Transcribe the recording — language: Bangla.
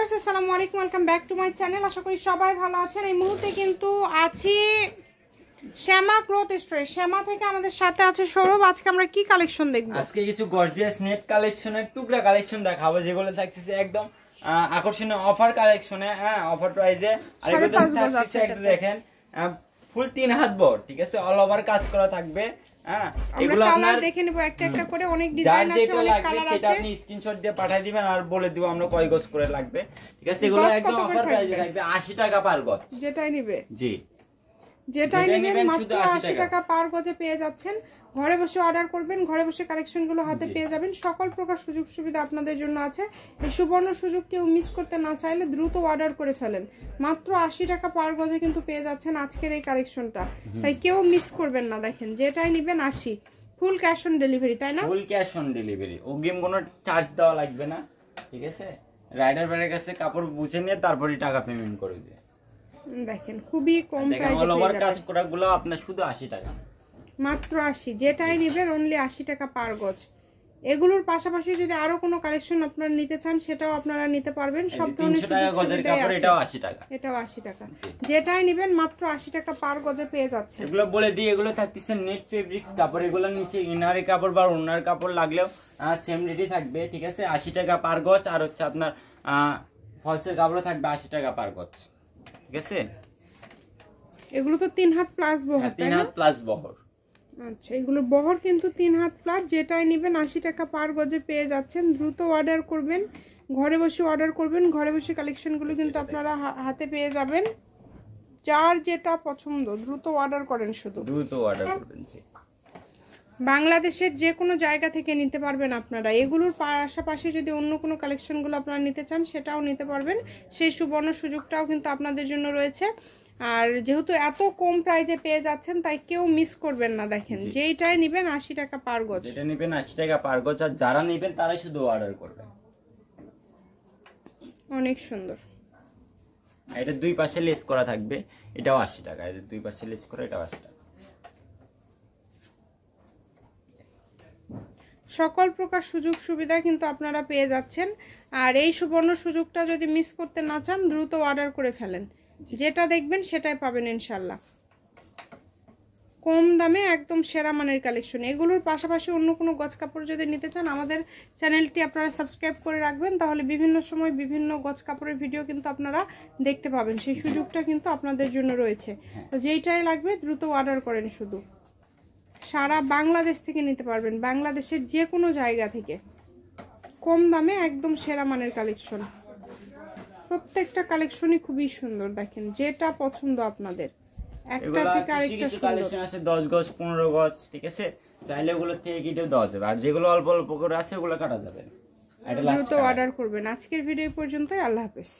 ভিউয়ার্স আসসালামু আলাইকুম, welcome back to my channel. আশা করি সবাই ভালো আছেন। এই মুহূর্তে কিন্তু আছি শ্যামা ক্লথ স্টোরে। শ্যামা থেকে আমাদের সাথে আছে সৌরভ। আজকে আমরা কি কালেকশন দেখব? আজকে কিছু গর্জিয়াস নেট কালেকশনের টুকরা কালেকশন দেখাবো, যেগুলো থাকতেছে একদম আকর্ষণীয় অফার কালেকশনে, হ্যাঁ অফার প্রাইসে। আর এগুলো থাকতেছে একটু দেখেন ফুল 3 হাত বড়, ঠিক আছে, অল ওভার কাজ করা থাকবে। হ্যাঁ এগুলো আপনারা দেখে নেব একটা একটা করে, অনেক ডিজাইন আছে, অনেক কালার আছে। সেটা আপনি স্ক্রিনশট দিয়ে পাঠিয়ে দিবেন আর বলে দিব আমরা কয় গজ করে লাগবে, ঠিক আছে। এগুলো একদম অফার প্রাইসে থাকবে 80 টাকা পার গজ। যেটাই নেবে, জি যেটাই নেবেন মাত্র 80 টাকা পার গজে পেয়ে যাচ্ছেন। ঘরে বসে অর্ডার করবেন, ঘরে বসে কালেকশনগুলো হাতে পেয়ে যাবেন। সকল প্রকার সুযোগ সুবিধা আপনাদের জন্য আছে। এই সুবর্ণ সুযোগ কেউ মিস করতে না চাইলে দ্রুত অর্ডার করে ফেলেন। মাত্র 80 টাকা পার গজে কিন্তু পেয়ে যাচ্ছেন আজকের এই কালেকশনটা, তাই কেউ মিস করবেন না। দেখেন যেটাই নেবেন 80, ফুল ক্যাশ অন ডেলিভারি, তাই না? ফুল ক্যাশ অন ডেলিভারি, অগ্রিম কোনো চার্জ দেওয়া লাগবে না, ঠিক আছে। রাইডার ভাইয়ের কাছে কাপড় বুঝে নিয়ে তারপরে টাকা পেমেন্ট করে দিবে। দেখেন খুবই কম প্রাইসে অল ওভার কাজ করাগুলো আপনার শুধু 80 টাকা, মাত্র 80। যেটাই নেবেন অনলি 80 টাকা পার গজ। এগুলোর পাশাপাশি যদি আরো কোনো কালেকশন আপনারা নিতে চান সেটাও আপনারা নিতে পারবেন। সব ধরনের গজের কাপড় এটাও 80 টাকা, এটাও 80 টাকা। যেটাই নেবেন মাত্র 80 টাকা পার গজে পেয়ে যাচ্ছে। এগুলো বলে দিই, এগুলো থাকতেছে নেট ফেব্রিক্স কাপড়। এগুলো নিচে ইনারের কাপড় বা ওনার কাপড় লাগলেও সেম রেটই থাকবে, ঠিক আছে। 80 টাকা পার গজ। আর হচ্ছে আপনার ফলসের কাপড় থাকবে 80 টাকা পার গজ, ঠিক আছে। এগুলো তো 3 হাত প্লাস বহর, 3 হাত প্লাস বহর। আচ্ছা, এগুলো বহর কিন্তু 3 হাত প্লাস। যেটাই নেবেন 80 টাকা পার গজে পেয়ে যাচ্ছেন। দ্রুত অর্ডার করবেন, ঘরে বসে অর্ডার করবেন। ঘরে বসে কালেকশনগুলো কিন্তু আপনারা হাতে পেয়ে যাবেন। যার যেটা পছন্দ দ্রুত অর্ডার করেন, শুধু দ্রুত অর্ডার করবেন। বাংলাদেশের যে কোনো জায়গা থেকে নিতে পারবেন আপনারা। এগুলোর পাশাপাশি যদি অন্য কোনো কালেকশনগুলো আপনারা নিতে চান সেটাও নিতে পারবেন। সেই সুবর্ণ সুযোগটাও কিন্তু আপনাদের জন্য রয়েছে। আর যেহেতু এত কম প্রাইসে পেয়ে যাচ্ছেন তাই কেউ মিস করবেন না। দেখেন যেইটাই নেবেন 80 টাকা পার গজ, যেটা নেবেন 80 টাকা পার গজ। আর যারা নেবেন তারাই শুধু অর্ডার করবেন। অনেক সুন্দর। এটা দুই পাশে লেস করা থাকবে, এটাও 80 টাকা। এর দুই পাশে লেস করা, এটাও 80 টাকা। সকল প্রকার সুযোগ সুবিধা কিন্তু আপনারা পেয়ে যাচ্ছেন। আর এই সুবর্ণ সুযোগটা যদি মিস করতে না চান দ্রুত অর্ডার করে ফেলেন। যেটা দেখবেন সেটাই পাবেন ইনশাল্লাহ। কম দামে একদম সেরা মানের কালেকশন। এগুলোর পাশাপাশি অন্য কোনো গজ কাপড় যদি নিতে চান আমাদের চ্যানেলটি আপনারা সাবস্ক্রাইব করে রাখবেন, তাহলে বিভিন্ন সময় বিভিন্ন গজ কাপড়ের ভিডিও কিন্তু আপনারা দেখতে পাবেন। সেই সুযোগটা কিন্তু আপনাদের জন্য রয়েছে। তো যেইটাই লাগবে দ্রুত অর্ডার করেন। শুধু সারা বাংলাদেশ থেকে নিতে পারবেন, বাংলাদেশের যে কোনো জায়গা থেকে কম দামে একদম সেরা মানের কালেকশন। প্রত্যেকটা কালেকশনই খুবই সুন্দর। দেখেন যেটা পছন্দ আপনাদের, একটা থেকে আরেকটা সুন্দর। কালেকশন আছে 10 গজ 15 গজ, ঠিক আছে। চাইলে ওগুলো থেকে কেটে দেওয়া যাবে, আর যেগুলো অল্প অল্প করে আছে ওগুলো কাটা যাবে। এটা লাস্ট অর্ডার করবেন। আজকের ভিডিও পর্যন্তই। আল্লাহ হাফেজ।